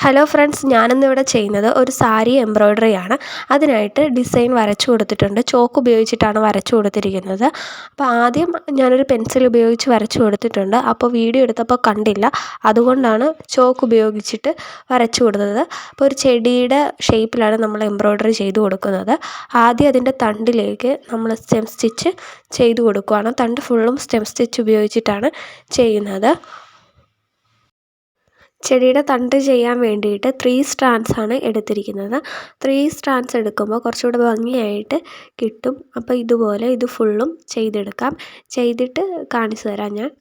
Hello friends, ഞാനിന്നിവിടെ ചെയ്യുന്നത് ഒരു സാരി എംബ്രോയ്ഡറി ആണ്. അതിനായിട്ട് ഡിസൈൻ വരച്ചു കൊടുത്തിട്ടുണ്ട്. ചോക്ക് ഉപയോഗിച്ചിട്ടാണ് വരച്ചു കൊടുത്തിരിക്കുന്നത്. അപ്പോൾ ആദ്യം ഞാനൊരു പെൻസിൽ ഉപയോഗിച്ച് വരച്ചു കൊടുത്തിട്ടുണ്ട്. അപ്പോൾ വീഡിയോ എടുത്തപ്പോൾ കണ്ടില്ല, അതുകൊണ്ടാണ് ചോക്ക് ഉപയോഗിച്ചിട്ട് വരച്ചു കൊടുത്തത്. അപ്പോൾ ഒരു ചെടിയുടെ ഷേപ്പിലാണ് നമ്മൾ എംബ്രോയ്ഡറി ചെയ്ത് കൊടുക്കുന്നത്. ആദ്യം അതിൻ്റെ തണ്ടിലേക്ക് നമ്മൾ സ്റ്റെം സ്റ്റിച്ച് ചെയ്ത് കൊടുക്കുകയാണ്. തണ്ട് ഫുള്ളും സ്റ്റെം സ്റ്റിച്ച് ഉപയോഗിച്ചിട്ടാണ് ചെയ്യുന്നത്. ചെടിയുടെ തണ്ട് ചെയ്യാൻ വേണ്ടിയിട്ട് 3 strands ആണ് എടുത്തിരിക്കുന്നത്. 3 strands എടുക്കുമ്പോൾ കുറച്ചുകൂടെ ഭംഗിയായിട്ട് കിട്ടും. അപ്പോൾ ഇതുപോലെ ഇത് ഫുള്ളും ചെയ്തെടുക്കാം. ചെയ്തിട്ട് കാണിച്ചു തരാം ഞാൻ.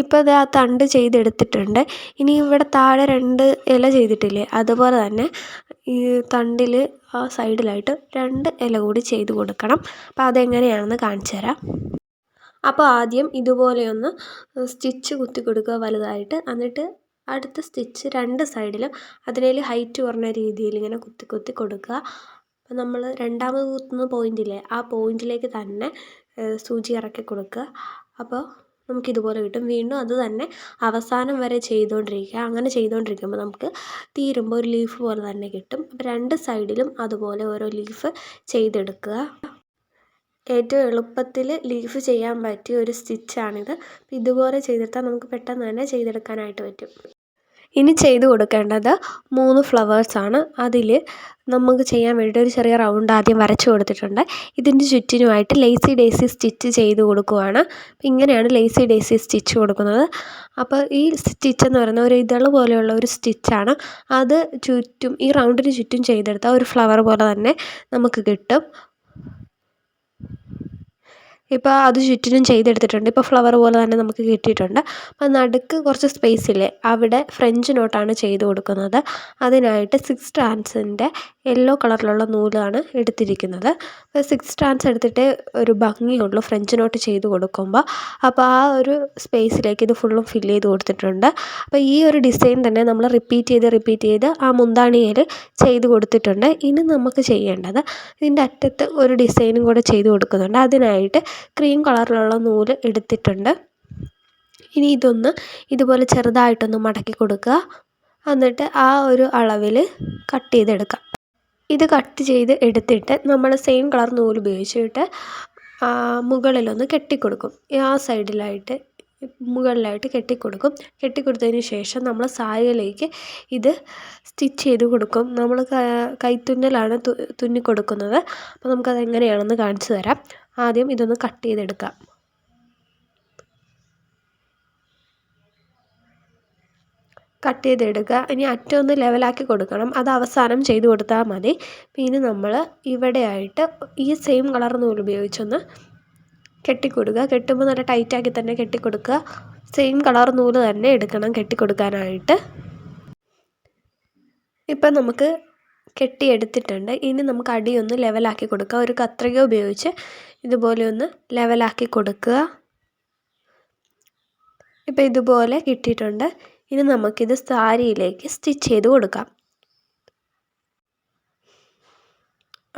ഇപ്പോൾ ഇത് ആ തണ്ട് ചെയ്തെടുത്തിട്ടുണ്ട്. ഇനി ഇവിടെ താഴെ 2 ഇല ചെയ്തിട്ടില്ലേ, അതുപോലെ തന്നെ ഈ തണ്ടിൽ ആ സൈഡിലായിട്ട് 2 ഇല കൂടി ചെയ്ത് കൊടുക്കണം. അപ്പോൾ അതെങ്ങനെയാണെന്ന് കാണിച്ചു തരാം. അപ്പോൾ ആദ്യം ഇതുപോലെയൊന്ന് സ്റ്റിച്ച് കുത്തി കൊടുക്കുക വലുതായിട്ട്. എന്നിട്ട് അടുത്ത സ്റ്റിച്ച് 2 സൈഡിലും അതിനേൽ ഹൈറ്റ് കുറഞ്ഞ രീതിയിൽ ഇങ്ങനെ കുത്തി കുത്തി കൊടുക്കുക. അപ്പോൾ നമ്മൾ രണ്ടാമത് കുത്തുന്ന പോയിൻ്റില്ലേ, ആ പോയിൻറ്റിലേക്ക് തന്നെ സൂചി ഇറക്കി കൊടുക്കുക. അപ്പോൾ നമുക്കിതുപോലെ കിട്ടും. വീണ്ടും അത് തന്നെ അവസാനം വരെ ചെയ്തുകൊണ്ടിരിക്കുക. അങ്ങനെ ചെയ്തുകൊണ്ടിരിക്കുമ്പോൾ നമുക്ക് തീരുമ്പോൾ ഒരു ലീഫ് പോലെ തന്നെ കിട്ടും. അപ്പോൾ 2 സൈഡിലും അതുപോലെ ഓരോ ലീഫ് ചെയ്തെടുക്കുക. ഏറ്റവും എളുപ്പത്തിൽ ലീഫ് ചെയ്യാൻ പറ്റിയ ഒരു സ്റ്റിച്ചാണിത്. ഇതുപോലെ ചെയ്തെടുത്താൽ നമുക്ക് പെട്ടെന്ന് തന്നെ ചെയ്തെടുക്കാനായിട്ട് പറ്റും. ഇനി ചെയ്ത് കൊടുക്കേണ്ടത് 3 ഫ്ലവേഴ്സാണ്. അതിൽ നമുക്ക് ചെയ്യാൻ വേണ്ടി ഒരു ചെറിയ റൗണ്ട് ആദ്യം വരച്ചു കൊടുത്തിട്ടുണ്ട്. ഇതിൻ്റെ ചുറ്റിനുമായിട്ട് ലേസി ഡേസി സ്റ്റിച്ച് ചെയ്ത് കൊടുക്കുകയാണ്. ഇങ്ങനെയാണ് ലേസി ഡേസി സ്റ്റിച്ച് കൊടുക്കുന്നത്. അപ്പോൾ ഈ സ്റ്റിച്ച് എന്ന് പറയുന്നത് ഒരു ഇതള് പോലെയുള്ള ഒരു സ്റ്റിച്ചാണ്. അത് ചുറ്റും ഈ റൗണ്ടിന് ചുറ്റും ചെയ്തെടുത്താൽ ഒരു ഫ്ലവർ പോലെ തന്നെ നമുക്ക് കിട്ടും. ഇപ്പോൾ അത് ചുറ്റിനും ചെയ്തെടുത്തിട്ടുണ്ട്. ഇപ്പോൾ ഫ്ലവർ പോലെ തന്നെ നമുക്ക് കിട്ടിയിട്ടുണ്ട്. അപ്പോൾ നടുക്ക് കുറച്ച് സ്പേസ് ഇല്ലേ, അവിടെ ഫ്രഞ്ച് നോട്ടാണ് ചെയ്ത് കൊടുക്കുന്നത്. അതിനായിട്ട് 6 strandsൻ്റെ യെല്ലോ കളറിലുള്ള നൂലാണ് എടുത്തിരിക്കുന്നത്. അപ്പോൾ 6 strands എടുത്തിട്ട് ഒരു ഭംഗിയുള്ളൂ ഫ്രഞ്ച് നോട്ട് ചെയ്ത് കൊടുക്കുമ്പോൾ. അപ്പോൾ ആ ഒരു സ്പേസിലേക്ക് ഇത് ഫുള്ളും ഫില്ല് ചെയ്ത് കൊടുത്തിട്ടുണ്ട്. അപ്പോൾ ഈ ഒരു ഡിസൈൻ തന്നെ നമ്മൾ റിപ്പീറ്റ് ചെയ്ത് ആ മുന്താണിയിൽ ചെയ്ത് കൊടുത്തിട്ടുണ്ട്. ഇനി നമുക്ക് ചെയ്യേണ്ടത് ഇതിൻ്റെ അറ്റത്ത് ഒരു ഡിസൈനും കൂടെ ചെയ്ത് കൊടുക്കുന്നുണ്ട്. അതിനായിട്ട് ക്രീം കളറിലുള്ള നൂല് എടുത്തിട്ടുണ്ട്. ഇനി ഇതൊന്ന് ഇതുപോലെ ചെറുതായിട്ടൊന്ന് മടക്കി കൊടുക്കുക. എന്നിട്ട് ആ ഒരു അളവിൽ കട്ട് ചെയ്തെടുക്കാം. ഇത് കട്ട് ചെയ്ത് എടുത്തിട്ട് നമ്മൾ സെയിം കളർ നൂല് ഉപയോഗിച്ചിട്ട് മുകളിലൊന്ന് കെട്ടിക്കൊടുക്കും. ആ സൈഡിലായിട്ട് മുകളിലായിട്ട് കെട്ടിക്കൊടുക്കും. കെട്ടിക്കൊടുത്തതിന് ശേഷം നമ്മൾ സാരിയിലേക്ക് ഇത് സ്റ്റിച്ച് ചെയ്ത് കൊടുക്കും. നമ്മൾ കൈത്തുന്നലാണ് തുന്നി കൊടുക്കുന്നത്. അപ്പോൾ നമുക്കത് എങ്ങനെയാണെന്ന് കാണിച്ചു തരാം. ആദ്യം ഇതൊന്ന് കട്ട് ചെയ്തെടുക്കാം. കട്ട് ചെയ്തെടുക്കുക. ഇനി അറ്റം ഒന്ന് ലെവലാക്കി കൊടുക്കണം. അത് അവസാനം ചെയ്ത് കൊടുത്താൽ മതി. പിന്നെ നമ്മൾ ഇവിടെയായിട്ട് ഈ സെയിം കളർ നൂല് ഉപയോഗിച്ചൊന്ന് കെട്ടിക്കൊടുക്കുക. കെട്ടുമ്പോൾ നല്ല ടൈറ്റാക്കി തന്നെ കെട്ടിക്കൊടുക്കുക. സെയിം കളർ നൂല് തന്നെ എടുക്കണം കെട്ടിക്കൊടുക്കാനായിട്ട്. ഇപ്പം നമുക്ക് കെട്ടിയെടുത്തിട്ടുണ്ട്. ഇനി നമുക്ക് അടിയൊന്ന് ലെവലാക്കി കൊടുക്കുക. ഒരു കത്രിക ഉപയോഗിച്ച് ഇതുപോലെ ഒന്ന് ലെവലാക്കി കൊടുക്കുക. ഇപ്പം ഇതുപോലെ കിട്ടിയിട്ടുണ്ട്. ഇനി നമുക്കിത് സാരിയിലേക്ക് സ്റ്റിച്ച് ചെയ്ത് കൊടുക്കാം.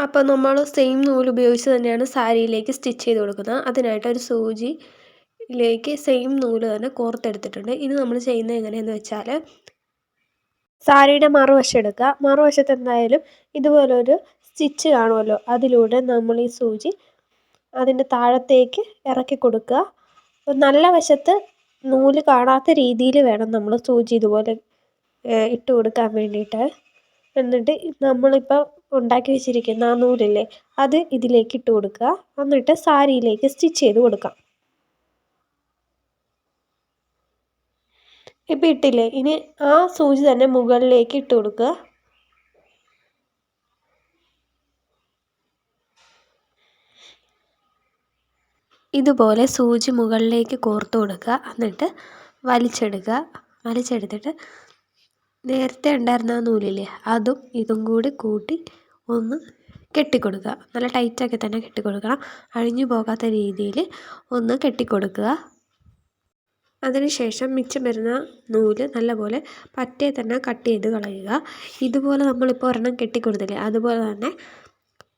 അപ്പോൾ നമ്മൾ സെയിം നൂല് ഉപയോഗിച്ച് തന്നെയാണ് സാരിയിലേക്ക് സ്റ്റിച്ച് ചെയ്ത് കൊടുക്കുന്നത്. അതിനായിട്ട് ഒരു സൂചിയിലേക്ക് സെയിം നൂല് തന്നെ കോർത്തെടുത്തിട്ടുണ്ട്. ഇനി നമ്മൾ ചെയ്യുന്നത് എങ്ങനെയെന്ന് വെച്ചാൽ, സാരിയുടെ മറുവശം എടുക്കുക. മറുവശത്ത് എന്തായാലും ഇതുപോലൊരു സ്റ്റിച്ച് കാണുമല്ലോ, അതിലൂടെ നമ്മൾ ഈ സൂചി അതിൻ്റെ താഴത്തേക്ക് ഇറക്കി കൊടുക്കുക. നല്ല വശത്ത് നൂല് കാണാത്ത രീതിയിൽ വേണം നമ്മൾ സൂചി ഇതുപോലെ ഇട്ട് കൊടുക്കാൻ വേണ്ടിയിട്ട്. എന്നിട്ട് നമ്മളിപ്പോൾ ഉണ്ടാക്കി വെച്ചിരിക്കുന്ന ആ നൂലില്ലേ, അത് ഇതിലേക്ക് ഇട്ട് കൊടുക്കുക. എന്നിട്ട് സാരിയിലേക്ക് സ്റ്റിച്ച് ചെയ്ത് കൊടുക്കാം. ഇപ്പം ഇട്ടില്ലേ, ഇനി ആ സൂചി തന്നെ മുകളിലേക്ക് ഇട്ട് കൊടുക്കുക. ഇതുപോലെ സൂചി മുകളിലേക്ക് കോർത്ത് കൊടുക്കുക. എന്നിട്ട് വലിച്ചെടുത്തിട്ട് നേരത്തെ ഉണ്ടായിരുന്ന ആ നൂലില്ലേ, അതും ഇതും കൂടി കൂട്ടി ഒന്ന് കെട്ടിക്കൊടുക്കുക. നല്ല ടൈറ്റാക്കി തന്നെ കെട്ടിക്കൊടുക്കണം. അഴിഞ്ഞു പോകാത്ത രീതിയിൽ ഒന്ന് കെട്ടിക്കൊടുക്കുക. അതിനുശേഷം മിച്ചം വരുന്ന നൂല് നല്ലപോലെ പറ്റേ തന്നെ കട്ട് ചെയ്ത് കളയുക. ഇതുപോലെ നമ്മളിപ്പോൾ ഒരെണ്ണം കെട്ടിക്കൊടുത്തില്ലേ, അതുപോലെ തന്നെ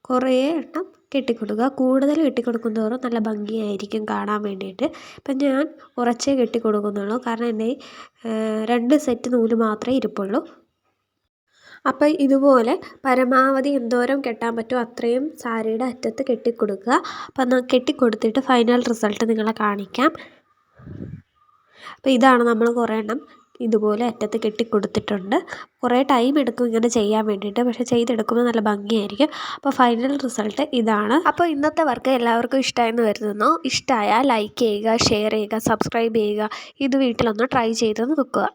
കുറേ എണ്ണം കെട്ടിക്കൊടുക്കുക. കൂടുതൽ കെട്ടിക്കൊടുക്കുന്തോറും നല്ല ഭംഗിയായിരിക്കും കാണാൻ വേണ്ടിയിട്ട്. ഇപ്പം ഞാൻ കുറച്ചേ കെട്ടിക്കൊടുക്കുന്നുള്ളൂ, കാരണം എൻ്റെ 2 സെറ്റ് നൂല് മാത്രമേ ഇരിപ്പുള്ളൂ. അപ്പോൾ ഇതുപോലെ പരമാവധി എന്തോരം കെട്ടാൻ പറ്റുമോ അത്രയും സാരിയുടെ അറ്റത്ത് കെട്ടിക്കൊടുക്കുക. അപ്പം കെട്ടിക്കൊടുത്തിട്ട് ഫൈനൽ റിസൾട്ട് നിങ്ങളെ കാണിക്കാം. അപ്പോൾ ഇതാണ് നമ്മൾ കുറേ എണ്ണം ഇതുപോലെ അറ്റത്ത് കെട്ടിക്കൊടുത്തിട്ടുണ്ട്. കുറേ ടൈം എടുക്കും ഇങ്ങനെ ചെയ്യാൻ വേണ്ടിയിട്ട്, പക്ഷേ ചെയ്തെടുക്കുമ്പോൾ നല്ല ഭംഗിയായിരിക്കും. അപ്പോൾ ഫൈനൽ റിസൾട്ട് ഇതാണ്. അപ്പോൾ ഇന്നത്തെ വർക്ക് എല്ലാവർക്കും ഇഷ്ടമായെന്ന് കരുതുന്നു. ഇഷ്ടമായാൽ ലൈക്ക് ചെയ്യുക, ഷെയർ ചെയ്യുക, സബ്സ്ക്രൈബ് ചെയ്യുക. ഇത് വീട്ടിലൊന്ന് ട്രൈ ചെയ്ത് നോക്കുക.